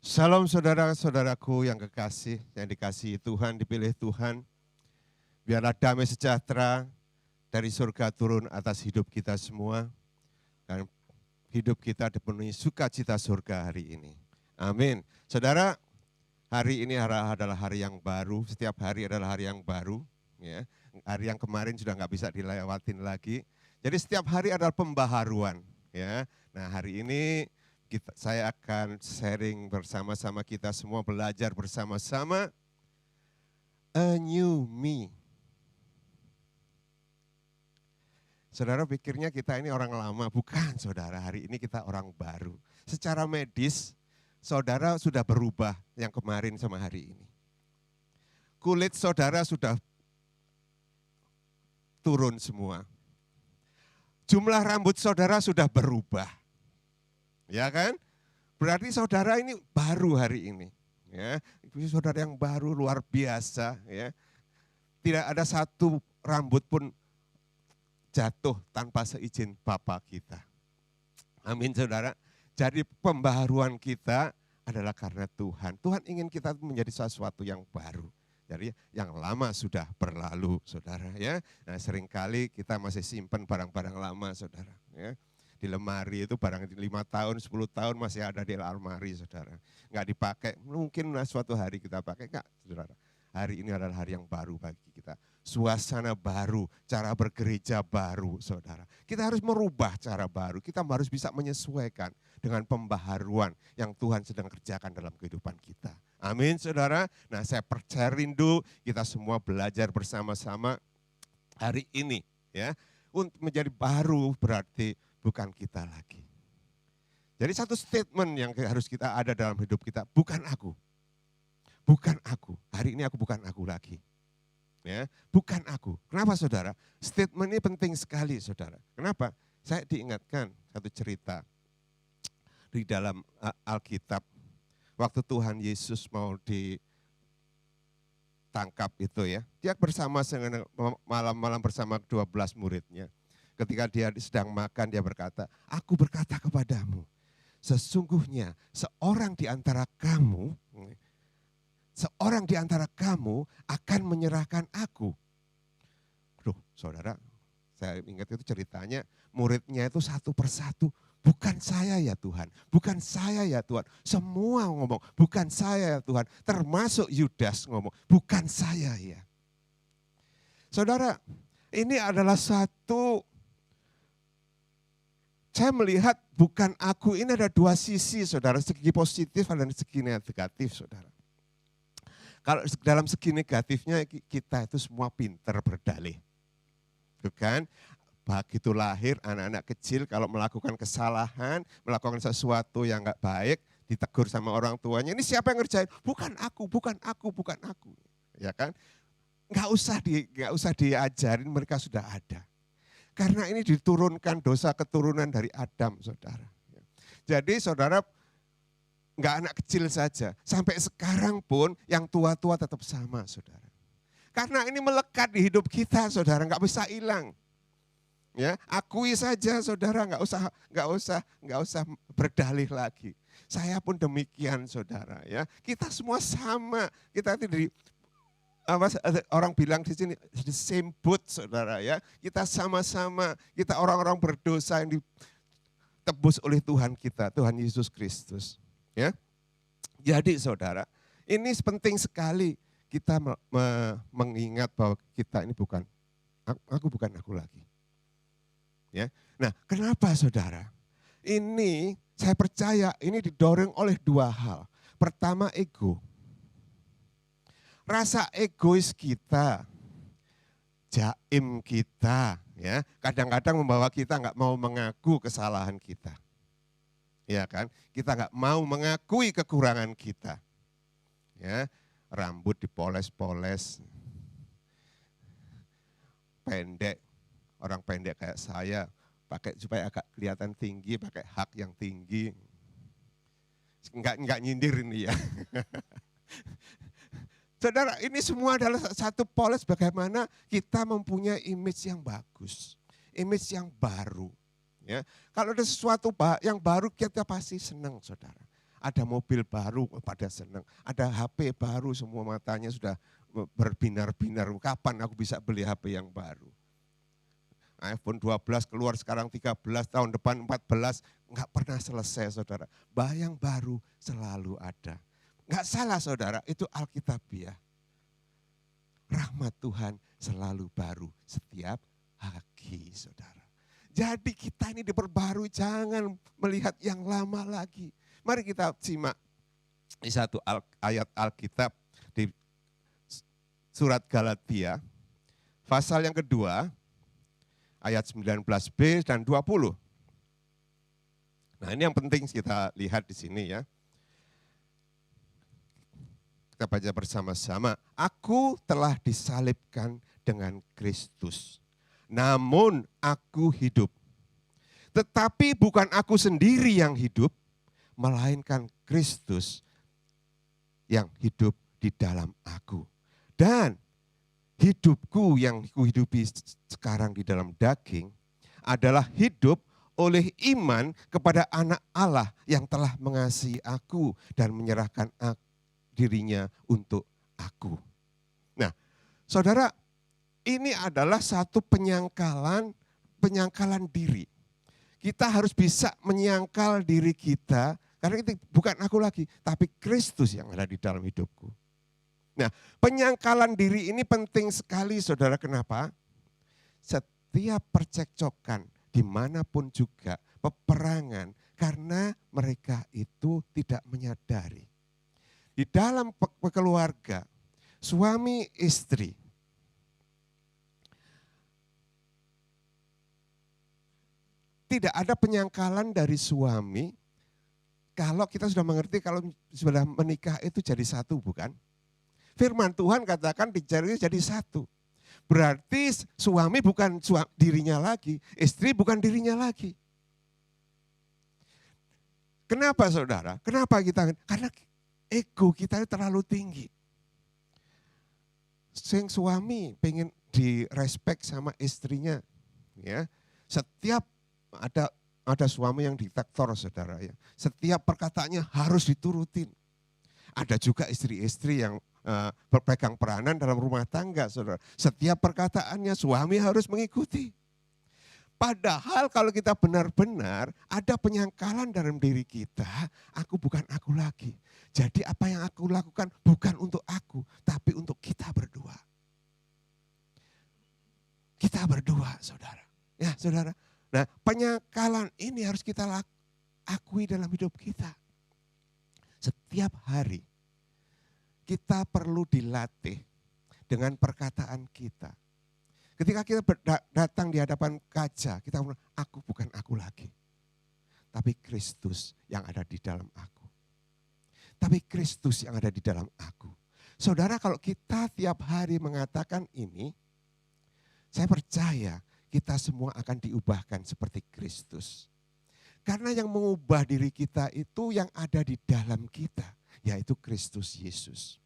Salam saudara-saudaraku yang kekasih, yang dikasihi Tuhan, dipilih Tuhan. Biarlah damai sejahtera dari surga turun atas hidup kita semua. Dan hidup kita dipenuhi sukacita surga hari ini. Amin. Saudara, hari ini adalah hari yang baru, setiap hari adalah hari yang baru. Ya. Hari yang kemarin sudah nggak bisa dilewatin lagi. Jadi setiap hari adalah pembaharuan. Ya. Nah hari ini saya akan sharing bersama-sama kita semua, belajar bersama-sama a new me. Saudara pikirnya kita ini orang lama, bukan saudara, hari ini kita orang baru. Secara medis, saudara sudah berubah yang kemarin sama hari ini. Kulit saudara sudah turun semua. Jumlah rambut saudara sudah berubah. Ya kan? Berarti saudara ini baru hari ini. Ya, saudara yang baru luar biasa. Ya. Tidak ada satu rambut pun jatuh tanpa seizin Bapa kita. Amin saudara. Jadi pembaharuan kita adalah karena Tuhan. Tuhan ingin kita menjadi sesuatu yang baru. Jadi yang lama sudah berlalu saudara ya. Nah seringkali kita masih simpan barang-barang lama saudara ya. Di lemari itu barang 5 tahun, 10 tahun masih ada di almari saudara. Enggak dipakai, mungkin suatu hari kita pakai, enggak saudara. Hari ini adalah hari yang baru bagi kita. Suasana baru, cara bergereja baru saudara. Kita harus merubah cara baru, kita harus bisa menyesuaikan dengan pembaharuan yang Tuhan sedang kerjakan dalam kehidupan kita. Amin saudara. Nah saya percaya rindu kita semua belajar bersama-sama hari ini ya. Untuk menjadi baru berarti bukan kita lagi. Jadi satu statement yang harus kita ada dalam hidup kita, bukan aku. Bukan aku. Hari ini aku bukan aku lagi. Ya, bukan aku. Kenapa saudara? Statement ini penting sekali saudara. Kenapa? Saya diingatkan satu cerita di dalam Alkitab. Waktu Tuhan Yesus mau ditangkap itu ya. Dia bersama malam-malam bersama 12 muridnya. Ketika dia sedang makan, dia berkata, aku berkata kepadamu, sesungguhnya seorang di antara kamu akan menyerahkan aku. Duh, saudara, saya ingat itu ceritanya, muridnya itu satu persatu, bukan saya ya Tuhan, bukan saya ya Tuhan. Semua ngomong, bukan saya ya Tuhan, termasuk Yudas ngomong, bukan saya ya. Saudara, ini adalah saya melihat bukan aku, ini ada dua sisi saudara, segi positif dan segi negatif saudara. Kalau dalam segi negatifnya kita itu semua pinter berdalih. Bukan? Begitu lahir anak-anak kecil kalau melakukan kesalahan, melakukan sesuatu yang enggak baik, ditegur sama orang tuanya, ini siapa yang ngerjain? Bukan aku, bukan aku, bukan aku. Ya kan? Enggak usah diajarin, mereka sudah ada. Karena ini diturunkan dosa keturunan dari Adam, saudara. Jadi saudara, enggak anak kecil saja, sampai sekarang pun yang tua-tua tetap sama, saudara. Karena ini melekat di hidup kita, saudara, enggak bisa hilang. Ya, akui saja, saudara, enggak usah berdalih lagi. Saya pun demikian, saudara. Ya, kita semua sama, kita tidak orang bilang di sini the same boat saudara ya. Kita sama-sama, kita orang-orang berdosa yang ditebus oleh Tuhan kita, Tuhan Yesus Kristus. Ya. Jadi saudara, ini penting sekali kita mengingat bahwa kita ini bukan aku lagi. Ya. Nah, kenapa saudara? Ini saya percaya ini didorong oleh dua hal. Pertama ego. Rasa egois kita, jaim kita, ya kadang-kadang membawa kita nggak mau mengaku kesalahan kita, ya kan? Kita nggak mau mengakui kekurangan kita, ya rambut dipoles-poles, pendek, orang pendek kayak saya pakai supaya agak kelihatan tinggi, pakai hak yang tinggi, nggak nyindir ini ya. Saudara, ini semua adalah satu poles bagaimana kita mempunyai image yang bagus, image yang baru. Ya, kalau ada sesuatu yang baru kita pasti senang, saudara. Ada mobil baru, pada senang. Ada HP baru, semua matanya sudah berbinar-binar. Kapan aku bisa beli HP yang baru? iPhone 12 keluar sekarang 13, tahun depan 14. Enggak pernah selesai saudara. Yang baru selalu ada. Enggak salah saudara, itu Alkitabiah. Rahmat Tuhan selalu baru setiap pagi saudara. Jadi kita ini diperbarui, jangan melihat yang lama lagi. Mari kita simak di satu ayat Alkitab di surat Galatia, pasal yang kedua, ayat 19b dan 20. Nah ini yang penting kita lihat di sini ya. Kita baca bersama-sama. Aku telah disalibkan dengan Kristus. Namun aku hidup. Tetapi bukan aku sendiri yang hidup, melainkan Kristus yang hidup di dalam aku. Dan hidupku yang kuhidupi sekarang di dalam daging adalah hidup oleh iman kepada Anak Allah yang telah mengasihi aku dan menyerahkan dirinya untuk aku. Nah, saudara, ini adalah satu penyangkalan diri. Kita harus bisa menyangkal diri kita, karena itu bukan aku lagi, tapi Kristus yang ada di dalam hidupku. Nah, penyangkalan diri ini penting sekali saudara, kenapa? Setiap percekcokan, dimanapun juga, peperangan, karena mereka itu tidak menyadari. Di dalam keluarga, suami istri, tidak ada penyangkalan dari suami kalau kita sudah mengerti kalau sudah menikah itu jadi satu, bukan? Firman Tuhan katakan jadi satu. Berarti suami bukan dirinya lagi, istri bukan dirinya lagi. Kenapa saudara? Kenapa kita? Karena ego kita terlalu tinggi. Sing suami pengen direspek sama istrinya, ya. Setiap ada suami yang diktator saudara ya. Setiap perkataannya harus diturutin. Ada juga istri-istri yang berpegang peranan dalam rumah tangga saudara. Setiap perkataannya suami harus mengikuti. Padahal kalau kita benar-benar ada penyangkalan dalam diri kita, aku bukan aku lagi. Jadi apa yang aku lakukan bukan untuk aku, tapi untuk kita berdua. Kita berdua saudara. Ya saudara. Nah, penyangkalan ini harus kita akui dalam hidup kita. Setiap hari kita perlu dilatih dengan perkataan kita. Ketika kita datang di hadapan kaca, kita bilang, aku bukan aku lagi. Tapi Kristus yang ada di dalam aku. Tapi Kristus yang ada di dalam aku. Saudara, kalau kita tiap hari mengatakan ini, saya percaya kita semua akan diubahkan seperti Kristus. Karena yang mengubah diri kita itu yang ada di dalam kita, yaitu Kristus Yesus.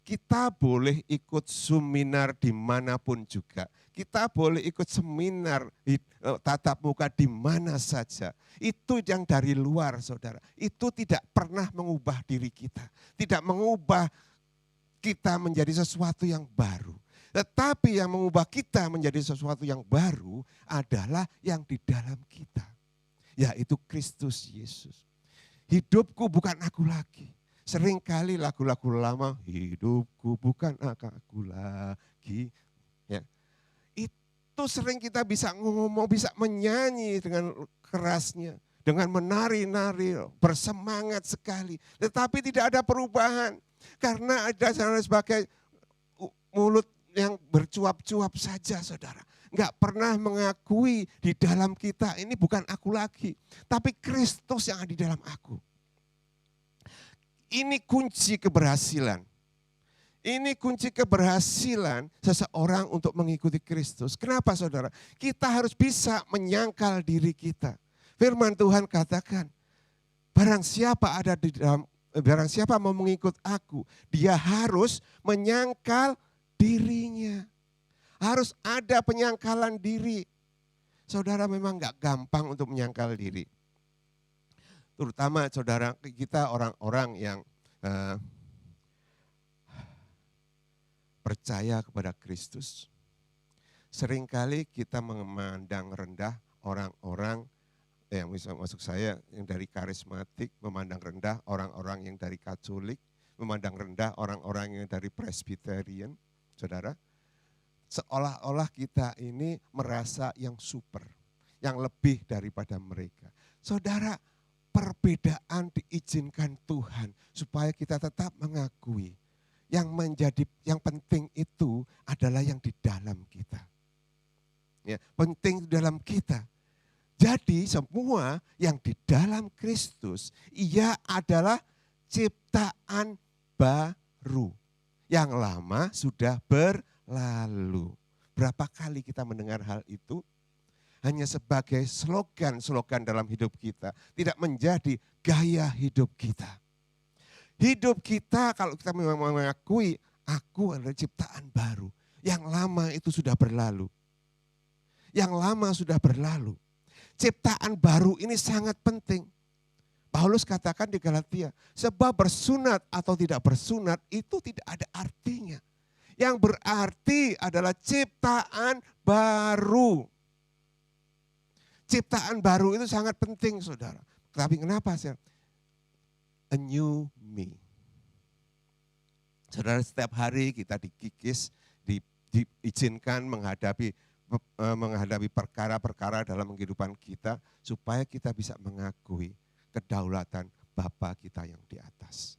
Kita boleh ikut seminar dimanapun juga. Kita boleh ikut seminar tatap muka di mana saja. Itu yang dari luar saudara. Itu tidak pernah mengubah diri kita. Tidak mengubah kita menjadi sesuatu yang baru. Tetapi yang mengubah kita menjadi sesuatu yang baru adalah yang di dalam kita. Yaitu Kristus Yesus. Hidupku bukan aku lagi. Seringkali lagu-lagu lama, hidupku bukan aku lagi. Ya. Itu sering kita bisa ngomong, bisa menyanyi dengan kerasnya. Dengan menari-nari, bersemangat sekali. Tetapi tidak ada perubahan. Karena ada sebagai mulut yang bercuap-cuap saja saudara. Enggak pernah mengakui di dalam kita ini bukan aku lagi. Tapi Kristus yang ada di dalam aku. Ini kunci keberhasilan. Ini kunci keberhasilan seseorang untuk mengikuti Kristus. Kenapa saudara? Kita harus bisa menyangkal diri kita. Firman Tuhan katakan, barang siapa mau mengikut aku, dia harus menyangkal dirinya. Harus ada penyangkalan diri. Saudara memang gak gampang untuk menyangkal diri. Terutama saudara kita orang-orang yang percaya kepada Kristus. Seringkali kita memandang rendah orang-orang yang masuk saya yang dari karismatik, memandang rendah orang-orang yang dari Katolik, memandang rendah orang-orang yang dari Presbyterian, saudara. Seolah-olah kita ini merasa yang super, yang lebih daripada mereka. Saudara, perbedaan diizinkan Tuhan supaya kita tetap mengakui yang penting itu adalah yang di dalam kita. Ya, penting di dalam kita. Jadi semua yang di dalam Kristus, ia adalah ciptaan baru. Yang lama sudah berlalu. Berapa kali kita mendengar hal itu? Hanya sebagai slogan-slogan dalam hidup kita. Tidak menjadi gaya hidup kita. Hidup kita kalau kita memang mengakui, aku adalah ciptaan baru. Yang lama itu sudah berlalu. Yang lama sudah berlalu. Ciptaan baru ini sangat penting. Paulus katakan di Galatia, sebab bersunat atau tidak bersunat itu tidak ada artinya. Yang berarti adalah ciptaan baru. Ciptaan baru itu sangat penting, saudara. Tapi kenapa sih? A new me. Saudara, setiap hari kita dikikis, diizinkan menghadapi perkara-perkara dalam kehidupan kita supaya kita bisa mengakui kedaulatan Bapa kita yang di atas.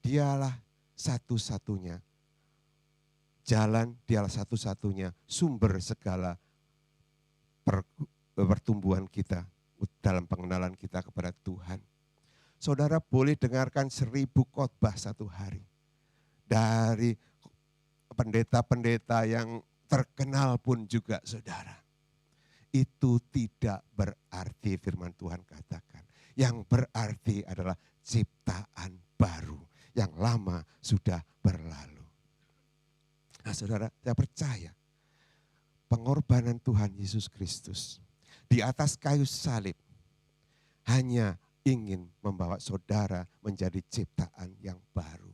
Dialah satu-satunya jalan, dialah satu-satunya sumber segala pertumbuhan kita dalam pengenalan kita kepada Tuhan. Saudara boleh dengarkan 1000 khotbah satu hari dari pendeta-pendeta yang terkenal pun juga, saudara. Itu tidak berarti firman Tuhan katakan. Yang berarti adalah ciptaan baru. Yang lama sudah berlalu. Nah saudara, saya percaya pengorbanan Tuhan Yesus Kristus di atas kayu salib hanya ingin membawa saudara menjadi ciptaan yang baru.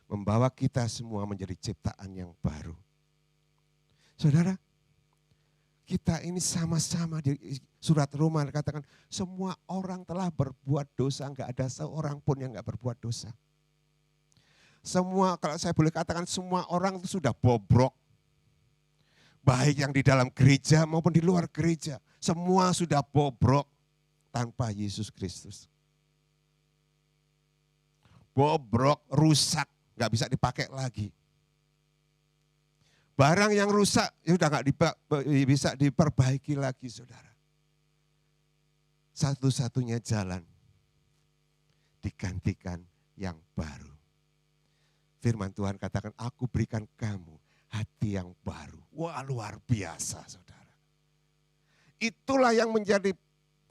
Membawa kita semua menjadi ciptaan yang baru. Saudara, kita ini sama-sama di surat Roma katakan semua orang telah berbuat dosa, enggak ada seorang pun yang enggak berbuat dosa. Semua, kalau saya boleh katakan semua orang itu sudah bobrok. Baik yang di dalam gereja maupun di luar gereja. Semua sudah bobrok tanpa Yesus Kristus. Bobrok, rusak, enggak bisa dipakai lagi. Barang yang rusak ya udah nggak bisa diperbaiki lagi, saudara. Satu-satunya jalan digantikan yang baru. Firman Tuhan katakan, aku berikan kamu hati yang baru. Wah, luar biasa, saudara. Itulah yang menjadi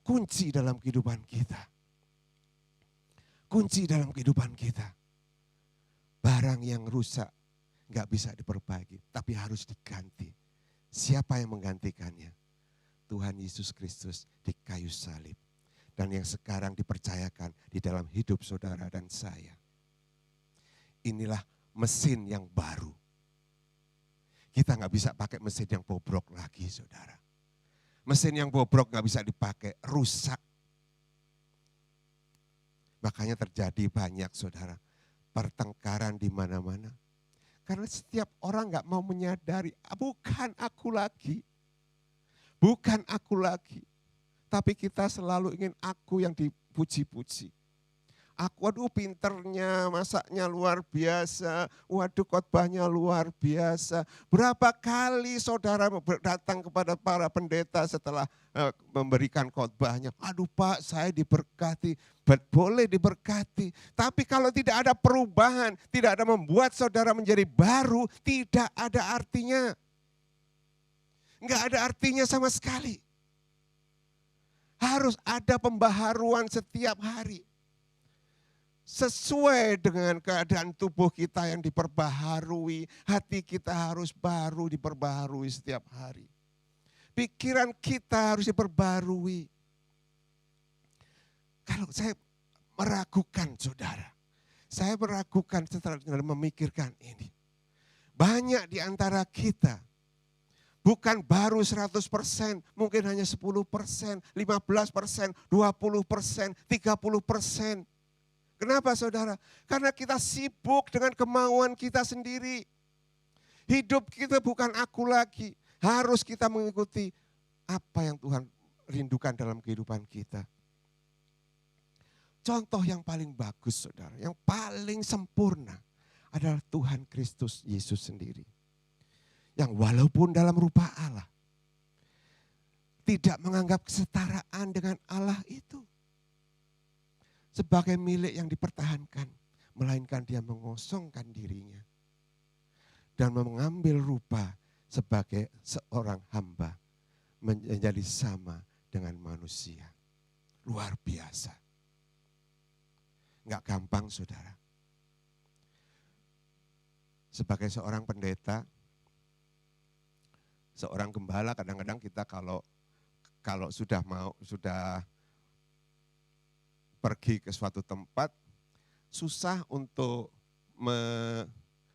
kunci dalam kehidupan kita. Kunci dalam kehidupan kita. Barang yang rusak nggak bisa diperbaiki, tapi harus diganti. Siapa yang menggantikannya? Tuhan Yesus Kristus di kayu salib. Dan yang sekarang dipercayakan di dalam hidup saudara dan saya. Inilah mesin yang baru. Kita nggak bisa pakai mesin yang bobrok lagi, saudara. Mesin yang bobrok nggak bisa dipakai, rusak. Makanya terjadi banyak, saudara, pertengkaran di mana-mana. Karena setiap orang nggak mau menyadari, bukan aku lagi. Bukan aku lagi. Tapi kita selalu ingin aku yang dipuji-puji. Aku, waduh pinternya, masaknya luar biasa. Waduh khotbahnya luar biasa. Berapa kali saudara datang kepada para pendeta setelah memberikan khotbahnya. Aduh Pak, saya diberkati. Boleh diberkati. Tapi kalau tidak ada perubahan, tidak ada membuat saudara menjadi baru, tidak ada artinya. Enggak ada artinya sama sekali. Harus ada pembaharuan setiap hari. Sesuai dengan keadaan tubuh kita yang diperbaharui, hati kita harus baru diperbaharui setiap hari. Pikiran kita harus diperbarui. Kalau saya meragukan saudara, saya meragukan setelah memikirkan ini. Banyak di antara kita, bukan baru 100%, mungkin hanya 10%, 15%, 20%, 30%. Kenapa saudara? Karena kita sibuk dengan kemauan kita sendiri. Hidup kita bukan aku lagi, harus kita mengikuti apa yang Tuhan rindukan dalam kehidupan kita. Contoh yang paling bagus saudara, yang paling sempurna adalah Tuhan Kristus Yesus sendiri. Yang walaupun dalam rupa Allah, tidak menganggap kesetaraan dengan Allah itu sebagai milik yang dipertahankan, melainkan dia mengosongkan dirinya dan mengambil rupa sebagai seorang hamba, menjadi sama dengan manusia. Luar biasa. Enggak gampang saudara. Sebagai seorang pendeta, seorang gembala, kadang-kadang kita kalau sudah pergi ke suatu tempat, susah untuk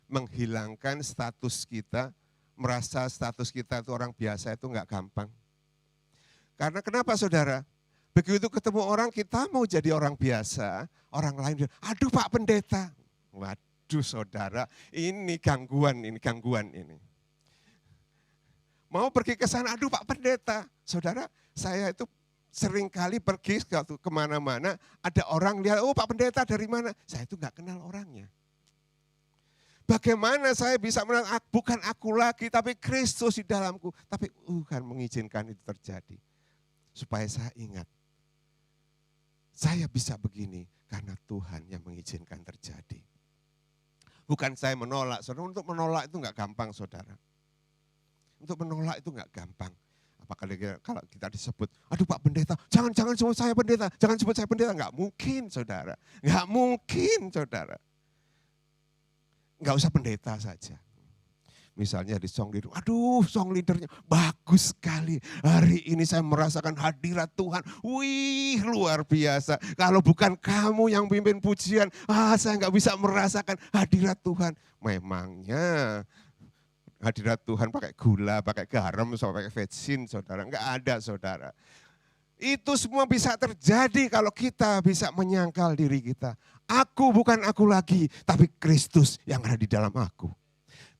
menghilangkan status kita, merasa status kita itu orang biasa itu enggak gampang. Karena kenapa saudara? Begitu ketemu orang kita mau jadi orang biasa, orang lain bilang, aduh Pak Pendeta. Waduh saudara, ini gangguan ini. Mau pergi ke sana, aduh Pak Pendeta. Saudara, saya itu sering kali pergi kemana-mana, ada orang lihat, oh Pak Pendeta dari mana? Saya itu enggak kenal orangnya. Bagaimana saya bisa mengenal, bukan aku lagi, tapi Kristus di dalamku. Tapi Tuhan mengizinkan itu terjadi. Supaya saya ingat, saya bisa begini karena Tuhan yang mengizinkan terjadi. Bukan saya menolak, saudara. Untuk menolak itu enggak gampang, saudara. Untuk menolak itu enggak gampang. Apakah kalau kita disebut, aduh Pak Pendeta, jangan sebut saya pendeta, jangan sebut saya pendeta. Enggak mungkin, saudara. Enggak mungkin, saudara. Enggak usah pendeta saja. Misalnya di song leader, aduh song leadernya bagus sekali. Hari ini saya merasakan hadirat Tuhan. Wih luar biasa. Kalau bukan kamu yang pimpin pujian, saya nggak bisa merasakan hadirat Tuhan. Memangnya hadirat Tuhan pakai gula, pakai garam, pakai vetsin saudara. Nggak ada saudara. Itu semua bisa terjadi kalau kita bisa menyangkal diri kita. Aku bukan aku lagi, tapi Kristus yang ada di dalam aku.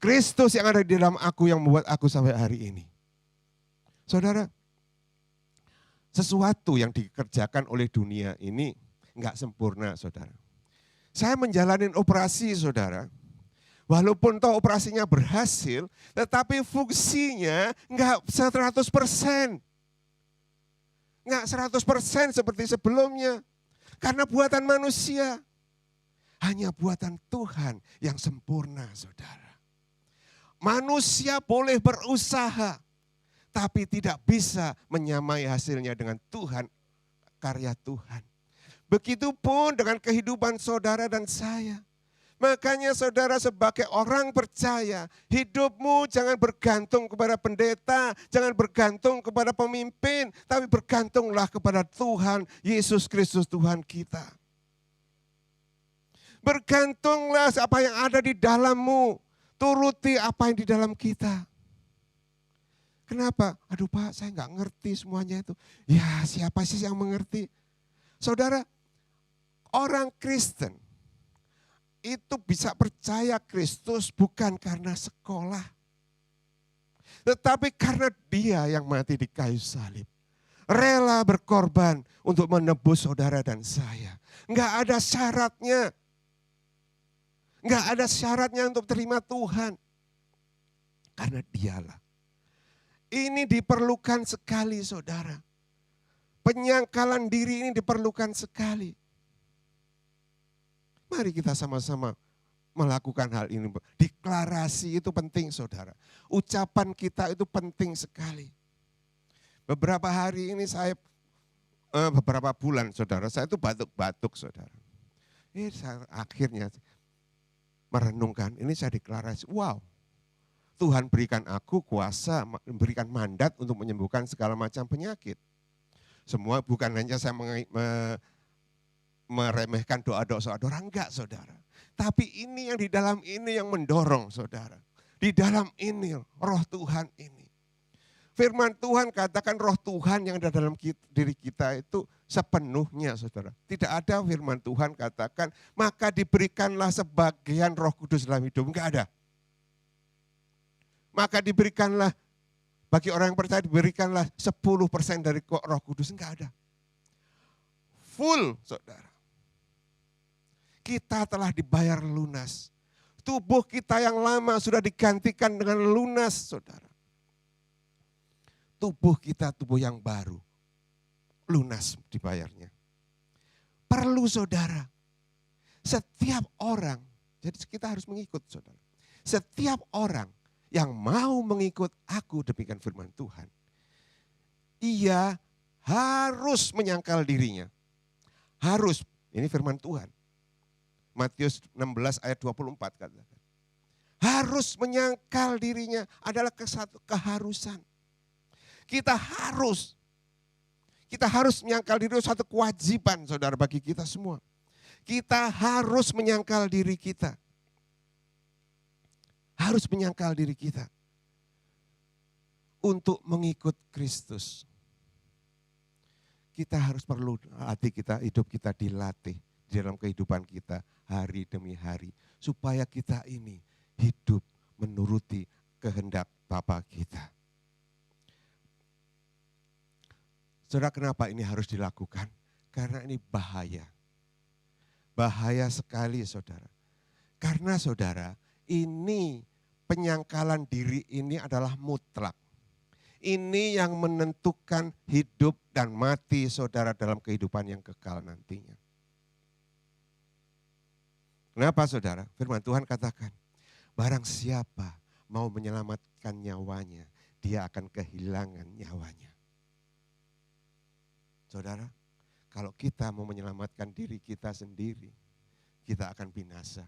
Kristus yang ada di dalam aku yang membuat aku sampai hari ini. Saudara, sesuatu yang dikerjakan oleh dunia ini enggak sempurna saudara. Saya menjalani operasi saudara, walaupun toh operasinya berhasil, tetapi fungsinya enggak 100%. Enggak 100% seperti sebelumnya. Karena buatan manusia, hanya buatan Tuhan yang sempurna saudara. Manusia boleh berusaha, tapi tidak bisa menyamai hasilnya dengan Tuhan, karya Tuhan. Begitupun dengan kehidupan saudara dan saya. Makanya saudara sebagai orang percaya, hidupmu jangan bergantung kepada pendeta, jangan bergantung kepada pemimpin, tapi bergantunglah kepada Tuhan, Yesus Kristus Tuhan kita. Bergantunglah apa yang ada di dalammu. Turuti apa yang di dalam kita. Kenapa? Aduh Pak, saya nggak ngerti semuanya itu. Ya siapa sih yang mengerti? Saudara, orang Kristen itu bisa percaya Kristus bukan karena sekolah. Tetapi karena dia yang mati di kayu salib. Rela berkorban untuk menebus saudara dan saya. Nggak ada syaratnya. Enggak ada syaratnya untuk terima Tuhan. Karena dialah. Ini diperlukan sekali saudara. Penyangkalan diri ini diperlukan sekali. Mari kita sama-sama melakukan hal ini. Deklarasi itu penting saudara. Ucapan kita itu penting sekali. Beberapa hari ini beberapa bulan saudara, saya itu batuk-batuk saudara. Akhirnya merenungkan, ini saya deklarasi, wow, Tuhan berikan aku kuasa, memberikan mandat untuk menyembuhkan segala macam penyakit. Semua bukan hanya saya meremehkan doa-doa saudara, enggak saudara. Tapi ini yang di dalam ini yang mendorong saudara. Di dalam ini roh Tuhan ini. Firman Tuhan katakan roh Tuhan yang ada dalam diri kita itu sepenuhnya saudara. Tidak ada firman Tuhan katakan maka diberikanlah sebagian Roh Kudus dalam hidup. Enggak ada. Maka diberikanlah bagi orang yang percaya diberikanlah 10% dari Roh Kudus. Enggak ada. Full saudara. Kita telah dibayar lunas. Tubuh kita yang lama sudah digantikan dengan lunas saudara. Tubuh kita tubuh yang baru. Lunas dibayarnya. Perlu saudara. Setiap orang. Jadi kita harus mengikut saudara. Setiap orang yang mau mengikut aku demikian firman Tuhan. Ia harus menyangkal dirinya. Harus. Ini firman Tuhan. Matius 16 ayat 24 katakan. Harus menyangkal dirinya adalah satu keharusan. Kita harus menyangkal diri, satu kewajiban saudara bagi kita semua. Kita harus menyangkal diri kita. Harus menyangkal diri kita. Untuk mengikut Kristus. Kita harus perlu hati kita, hidup kita dilatih di dalam kehidupan kita hari demi hari. Supaya kita ini hidup menuruti kehendak Bapa kita. Saudara, kenapa ini harus dilakukan? Karena ini bahaya. Bahaya sekali saudara. Karena saudara, ini penyangkalan diri ini adalah mutlak. Ini yang menentukan hidup dan mati saudara dalam kehidupan yang kekal nantinya. Kenapa saudara? Firman Tuhan katakan, barang siapa mau menyelamatkan nyawanya, dia akan kehilangan nyawanya. Saudara, kalau kita mau menyelamatkan diri kita sendiri, kita akan binasa.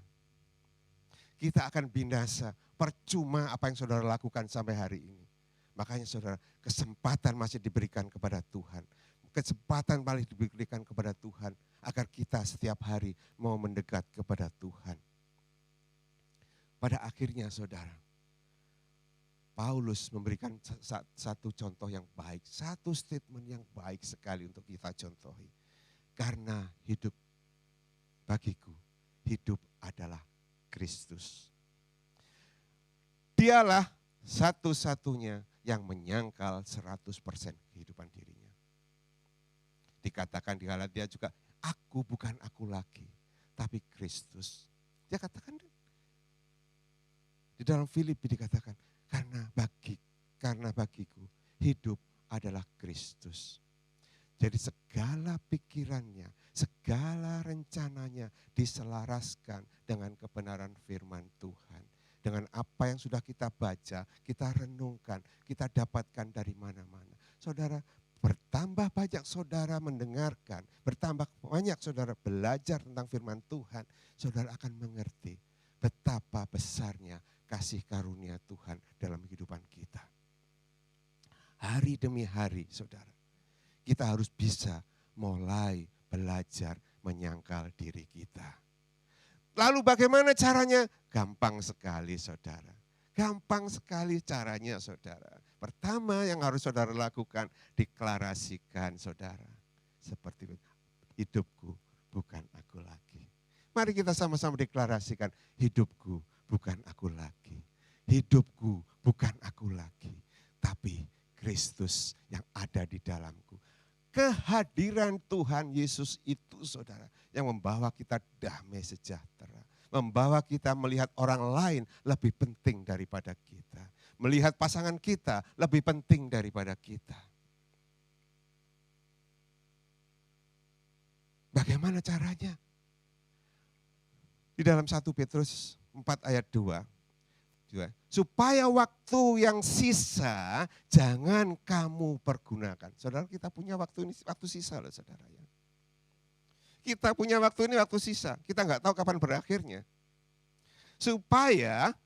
Kita akan binasa, percuma apa yang saudara lakukan sampai hari ini. Makanya saudara, kesempatan masih diberikan kepada Tuhan. Kesempatan masih diberikan kepada Tuhan, agar kita setiap hari mau mendekat kepada Tuhan. Pada akhirnya saudara, Paulus memberikan satu contoh yang baik, satu statement yang baik sekali untuk kita contohi. Karena hidup bagiku, hidup adalah Kristus. Dialah satu-satunya yang menyangkal 100% kehidupan dirinya. Dikatakan di Galatia juga, aku bukan aku lagi, tapi Kristus. Dia katakan, di dalam Filipi dikatakan, karena bagiku hidup adalah Kristus. Jadi segala pikirannya, segala rencananya diselaraskan dengan kebenaran firman Tuhan. Dengan apa yang sudah kita baca, kita renungkan, kita dapatkan dari mana-mana. Saudara, bertambah banyak saudara mendengarkan, bertambah banyak saudara belajar tentang firman Tuhan, saudara akan mengerti betapa besarnya kasih karunia Tuhan dalam kehidupan kita. Hari demi hari saudara, kita harus bisa mulai belajar menyangkal diri kita. Lalu bagaimana caranya? Gampang sekali saudara. Gampang sekali caranya saudara. Pertama yang harus saudara lakukan, deklarasikan saudara. Seperti hidupku bukan aku lagi. Mari kita sama-sama deklarasikan, hidupku bukan aku lagi. Hidupku bukan aku lagi. Tapi Kristus yang ada di dalamku. Kehadiran Tuhan Yesus itu saudara, yang membawa kita damai sejahtera. Membawa kita melihat orang lain lebih penting daripada kita. Melihat pasangan kita lebih penting daripada kita. Bagaimana caranya? Di dalam 1 Petrus 4 ayat 2. Supaya waktu yang sisa jangan kamu pergunakan. Saudara, kita punya waktu ini, waktu sisa loh saudara. Kita punya waktu ini, waktu sisa. Kita nggak tahu kapan berakhirnya. Supaya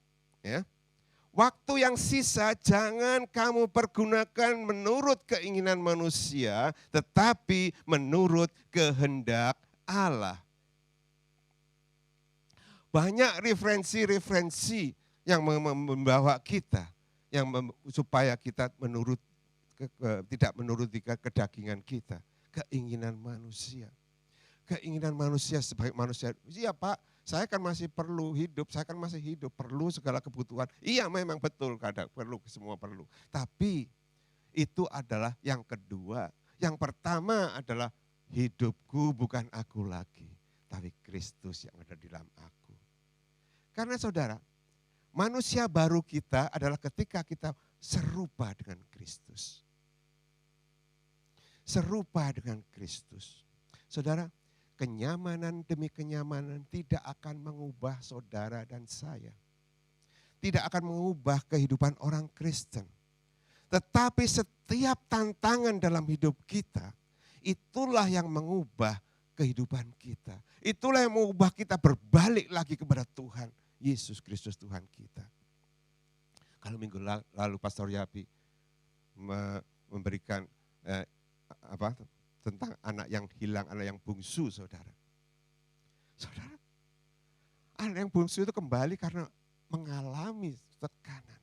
waktu yang sisa jangan kamu pergunakan menurut keinginan manusia, tetapi menurut kehendak Allah. Banyak referensi-referensi yang membawa kita, supaya kita tidak menuruti kedagingan kita, keinginan manusia. Keinginan manusia sebagai manusia, iya Pak, saya kan masih perlu hidup, saya kan masih hidup, perlu segala kebutuhan. Iya memang betul, kadang perlu, semua perlu. Tapi itu adalah yang kedua. Yang pertama adalah hidupku bukan aku lagi, tapi Kristus yang ada di dalam aku. Karena saudara, manusia baru kita adalah ketika kita serupa dengan Kristus. Serupa dengan Kristus. Saudara, kenyamanan demi kenyamanan tidak akan mengubah saudara dan saya. Tidak akan mengubah kehidupan orang Kristen. Tetapi setiap tantangan dalam hidup kita, itulah yang mengubah kehidupan kita. Itulah yang mengubah kita berbalik lagi kepada Tuhan, Yesus Kristus Tuhan kita. Kalau minggu lalu Pastor Yapi memberikan tentang anak yang hilang, anak yang bungsu, saudara. Saudara, anak yang bungsu itu kembali karena mengalami tekanan.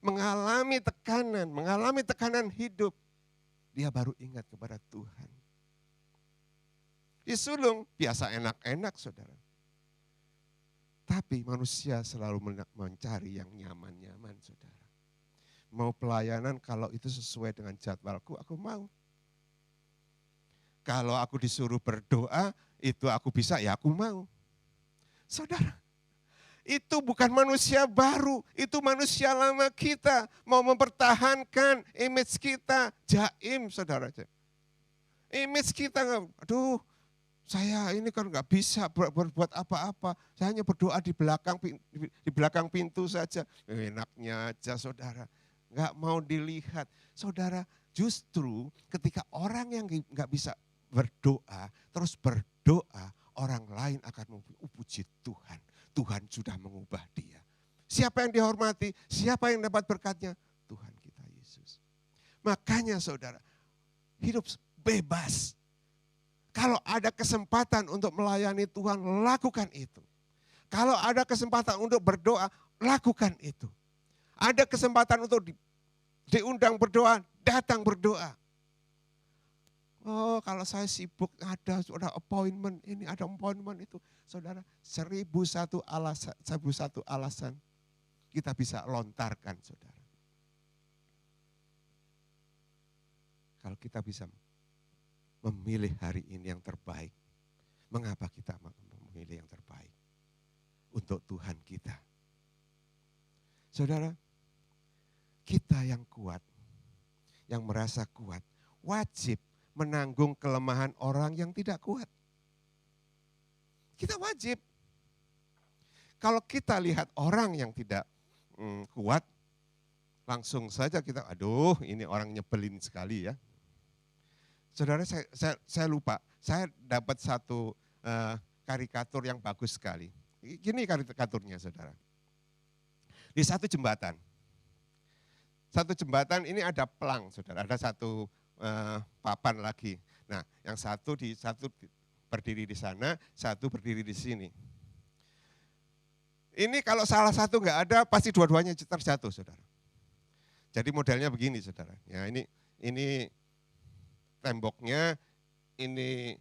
Mengalami tekanan hidup. Dia baru ingat kepada Tuhan. Disulung, biasa enak-enak, saudara. Tapi manusia selalu mencari yang nyaman-nyaman, saudara. Mau pelayanan kalau itu sesuai dengan jadwalku, aku mau. Kalau aku disuruh berdoa, itu aku bisa, ya aku mau. Saudara, itu bukan manusia baru, itu manusia lama kita. Mau mempertahankan image kita, jaim saudara. Image kita, aduh saya ini kan nggak bisa berbuat apa-apa. Saya hanya berdoa di belakang pintu saja. Enaknya aja saudara, nggak mau dilihat. Saudara, justru ketika orang yang nggak bisa berdoa, terus berdoa, orang lain akan memuji Tuhan. Tuhan sudah mengubah dia. Siapa yang dihormati, siapa yang dapat berkatnya? Tuhan kita Yesus. Makanya saudara, hidup bebas. Kalau ada kesempatan untuk melayani Tuhan, lakukan itu. Kalau ada kesempatan untuk berdoa, lakukan itu. Ada kesempatan untuk diundang berdoa, datang berdoa. Oh, kalau saya sibuk, ada appointment, ini ada appointment itu. Saudara, 1001 alasan kita bisa lontarkan, saudara. Kalau kita bisa memilih hari ini yang terbaik, mengapa kita memilih yang terbaik? Untuk Tuhan kita. Saudara, kita yang kuat, yang merasa kuat, wajib menanggung kelemahan orang yang tidak kuat. Kita wajib. Kalau kita lihat orang yang tidak kuat, langsung saja kita, aduh ini orang nyebelin sekali ya. Saudara, saya lupa, saya dapat satu karikatur yang bagus sekali. Gini karikaturnya saudara. Di satu jembatan ini ada pelang saudara, ada satu papan lagi. Nah, yang satu berdiri di sana, satu berdiri di sini. Ini kalau salah satu nggak ada, pasti dua-duanya terjatuh, saudara. Jadi modelnya begini, saudara. Ya, ini temboknya, ini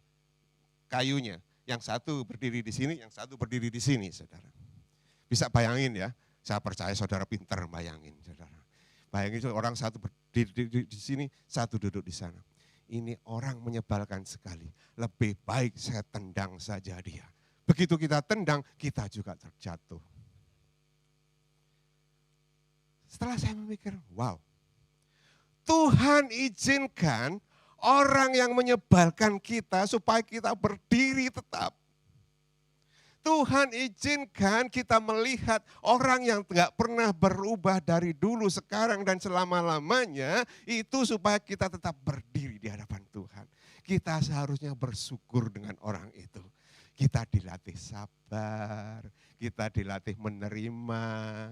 kayunya. Yang satu berdiri di sini, yang satu berdiri di sini, saudara. Bisa bayangin ya, saya percaya saudara pintar bayangin, saudara. Bayangin orang satu berdiri di sini, satu duduk di sana. Ini orang menyebalkan sekali. Lebih baik saya tendang saja dia. Begitu kita tendang, kita juga terjatuh. Setelah saya memikir, wow. Tuhan izinkan orang yang menyebalkan kita supaya kita berdiri tetap. Tuhan izinkan kita melihat orang yang tidak pernah berubah dari dulu, sekarang, dan selama-lamanya, itu supaya kita tetap berdiri di hadapan Tuhan. Kita seharusnya bersyukur dengan orang itu. Kita dilatih sabar, kita dilatih menerima,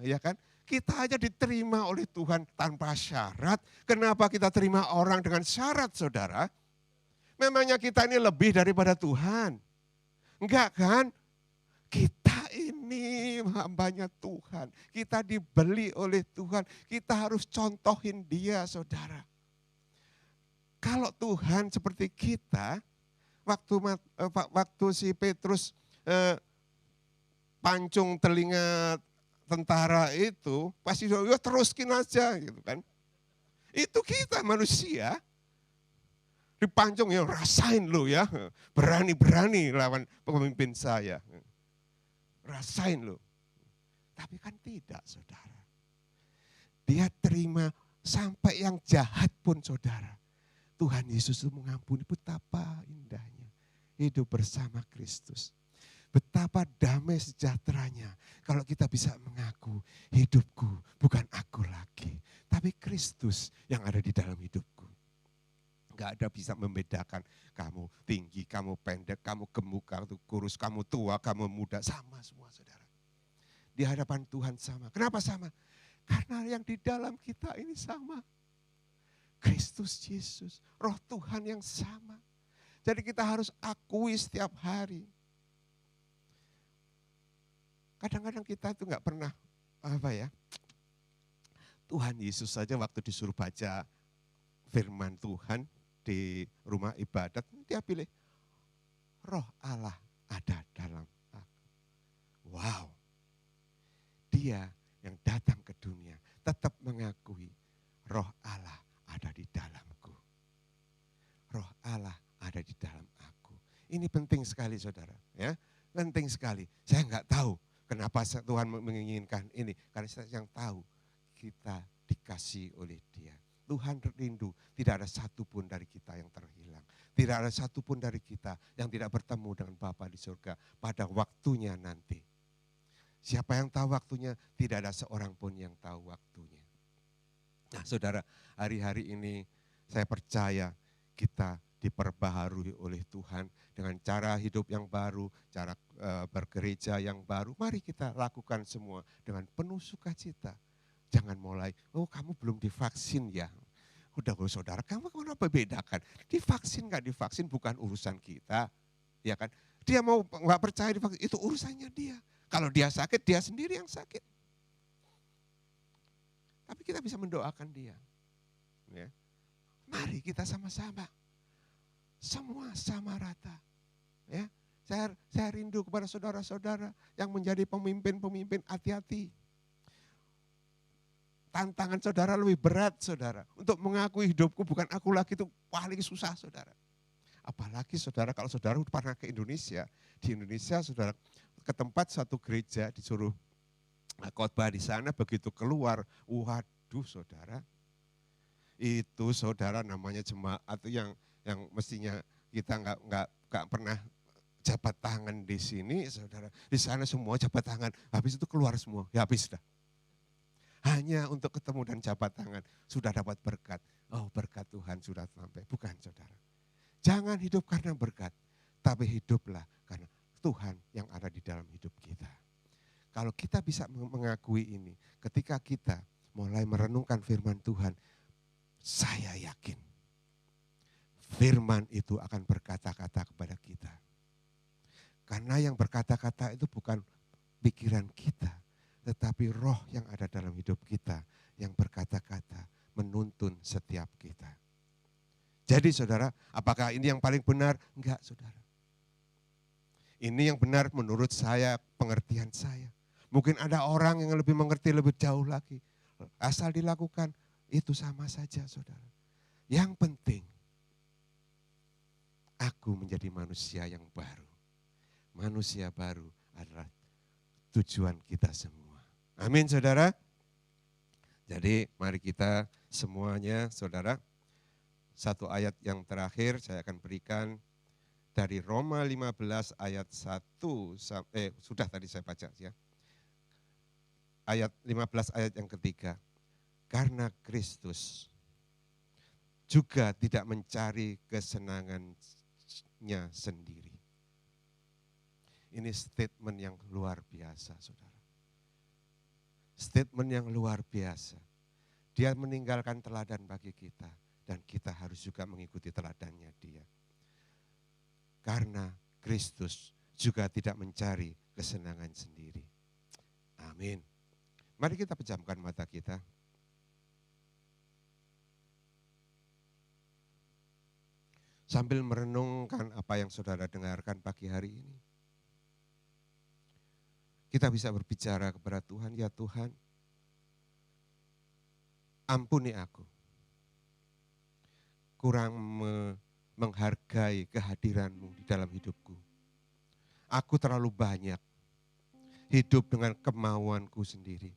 ya kan? Kita aja diterima oleh Tuhan tanpa syarat. Kenapa kita terima orang dengan syarat, saudara? Memangnya kita ini lebih daripada Tuhan? Enggak kan? Kita ini hambanya Tuhan. Kita dibeli oleh Tuhan. Kita harus contohin dia, saudara. Kalau Tuhan seperti kita, waktu si Petrus pancung telinga tentara itu, pasti ya teruskin aja gitu kan. Itu kita manusia. Dipancung ya rasain lo ya, berani-berani lawan pemimpin saya. Rasain lo. Tapi kan tidak, saudara. Dia terima sampai yang jahat pun, saudara. Tuhan Yesus itu mengampuni, betapa indahnya hidup bersama Kristus. Betapa damai sejahteranya kalau kita bisa mengaku hidupku bukan aku lagi, tapi Kristus yang ada di dalam hidupku. Enggak ada bisa membedakan kamu tinggi, kamu pendek, kamu gemuk, kamu kurus, kamu tua, kamu muda, sama semua, saudara. Di hadapan Tuhan sama. Kenapa sama? Karena yang di dalam kita ini sama. Kristus Yesus, Roh Tuhan yang sama. Jadi kita harus akui setiap hari. Kadang-kadang kita itu enggak pernah Tuhan Yesus saja waktu disuruh baca firman Tuhan di rumah ibadat, dia pilih Roh Allah ada dalam aku. Wow. Dia yang datang ke dunia tetap mengakui Roh Allah ada di dalamku. Roh Allah ada di dalam aku. Ini penting sekali, saudara. Ya, penting sekali. Saya enggak tahu kenapa Tuhan menginginkan ini. Karena saya yang tahu kita dikasih oleh Dia. Tuhan rindu, tidak ada satupun dari kita yang terhilang. Tidak ada satupun dari kita yang tidak bertemu dengan Bapa di surga pada waktunya nanti. Siapa yang tahu waktunya? Tidak ada seorang pun yang tahu waktunya. Nah, saudara, hari-hari ini saya percaya kita diperbaharui oleh Tuhan dengan cara hidup yang baru, cara bergereja yang baru. Mari kita lakukan semua dengan penuh sukacita. Jangan mulai, oh kamu belum divaksin ya. Udah saudara, kamu kenapa bedakan? Divaksin gak divaksin bukan urusan kita. Ya kan? Dia mau gak percaya divaksin, itu urusannya dia. Kalau dia sakit, dia sendiri yang sakit. Tapi kita bisa mendoakan dia. Ya. Mari kita sama-sama. Semua sama rata. Ya. Saya rindu kepada saudara-saudara yang menjadi pemimpin-pemimpin, hati-hati. Tantangan saudara lebih berat, saudara. Untuk mengakui hidupku bukan aku lagi, itu paling susah, saudara. Apalagi saudara, kalau saudara pernah ke Indonesia. Di Indonesia saudara ke tempat satu gereja disuruh khotbah di sana, begitu keluar, waduh saudara. Itu saudara namanya jemaat yang mestinya kita nggak pernah jabat tangan di sini, saudara. Di sana semua jabat tangan, habis itu keluar semua, ya habis dah. Hanya untuk ketemu dan jabat tangan, sudah dapat berkat. Oh berkat Tuhan sudah sampai, bukan saudara. Jangan hidup karena berkat, tapi hiduplah karena Tuhan yang ada di dalam hidup kita. Kalau kita bisa mengakui ini, ketika kita mulai merenungkan firman Tuhan, saya yakin firman itu akan berkata-kata kepada kita. Karena yang berkata-kata itu bukan pikiran kita, tetapi roh yang ada dalam hidup kita yang berkata-kata menuntun setiap kita. Jadi saudara, apakah ini yang paling benar? Enggak saudara. Ini yang benar menurut saya, pengertian saya. Mungkin ada orang yang lebih mengerti lebih jauh lagi. Asal dilakukan, itu sama saja saudara. Yang penting, aku menjadi manusia yang baru. Manusia baru adalah tujuan kita semua. Amin saudara. Jadi mari kita semuanya saudara, satu ayat yang terakhir saya akan berikan dari Roma 15 ayat 1, sudah tadi saya baca ya. Ayat 15 ayat yang ketiga. Karena Kristus juga tidak mencari kesenangannya sendiri. Ini statement yang luar biasa saudara. Statement yang luar biasa. Dia meninggalkan teladan bagi kita dan kita harus juga mengikuti teladannya dia. Karena Kristus juga tidak mencari kesenangan sendiri. Amin. Mari kita pejamkan mata kita. Sambil merenungkan apa yang saudara dengarkan pagi hari ini. Kita bisa berbicara kepada Tuhan, ya Tuhan, ampuni aku. Kurang menghargai kehadiran-Mu di dalam hidupku. Aku terlalu banyak hidup dengan kemauanku sendiri.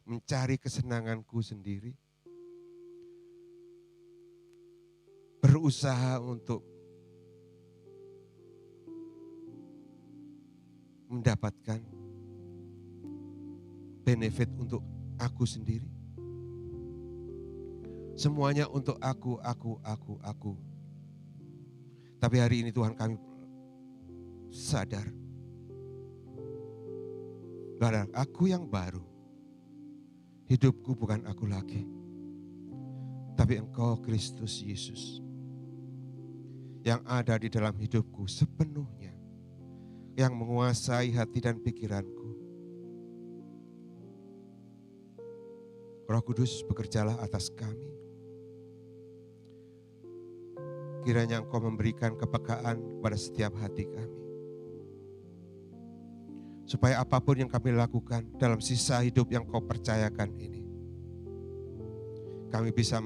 Mencari kesenanganku sendiri. Berusaha untuk mendapatkan benefit untuk aku sendiri. Semuanya untuk aku. Tapi hari ini Tuhan kami sadar bahwa aku yang baru. Hidupku bukan aku lagi. Tapi Engkau Kristus Yesus. Yang ada di dalam hidupku sepenuhnya. Yang menguasai hati dan pikiranku. Roh Kudus bekerjalah atas kami. Kiranya Engkau memberikan kepekaan kepada setiap hati kami. Supaya apapun yang kami lakukan dalam sisa hidup yang Kau percayakan ini. Kami bisa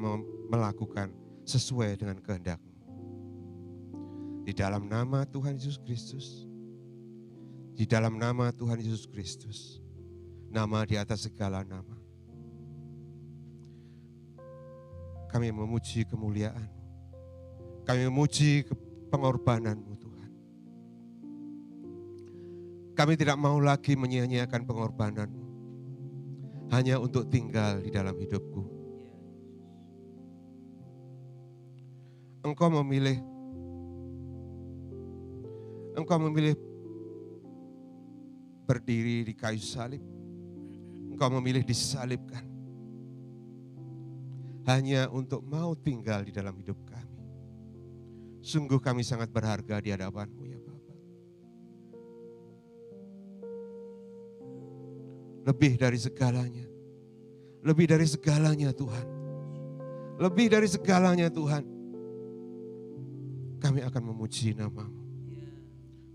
melakukan sesuai dengan kehendak-Mu. Di dalam nama Tuhan Yesus Kristus. Di dalam nama Tuhan Yesus Kristus. Nama di atas segala nama. Kami memuji kemuliaan-Mu. Kami memuji pengorbanan-Mu Tuhan. Kami tidak mau lagi menyia-nyiakan pengorbanan-Mu. Hanya untuk tinggal di dalam hidupku. Engkau memilih berdiri di kayu salib. Engkau memilih disalibkan. Hanya untuk mau tinggal di dalam hidup kami. Sungguh kami sangat berharga di hadapan-Mu ya Bapa. Lebih dari segalanya. Lebih dari segalanya Tuhan. Lebih dari segalanya Tuhan. Kami akan memuji nama-Mu.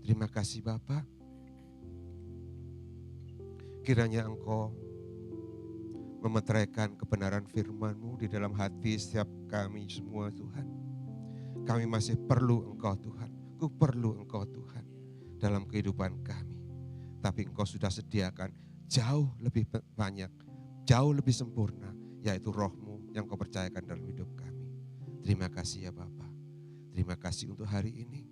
Terima kasih Bapa. Kiranya Engkau memeteraikan kebenaran firman-Mu di dalam hati setiap kami semua Tuhan. Kami masih perlu Engkau Tuhan. Ku perlu Engkau Tuhan dalam kehidupan kami. Tapi Engkau sudah sediakan jauh lebih banyak, jauh lebih sempurna, yaitu Roh-Mu yang Kau percayakan dalam hidup kami. Terima kasih ya Bapa. Terima kasih untuk hari ini.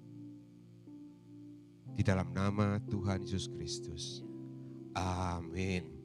Di dalam nama Tuhan Yesus Kristus. Amin.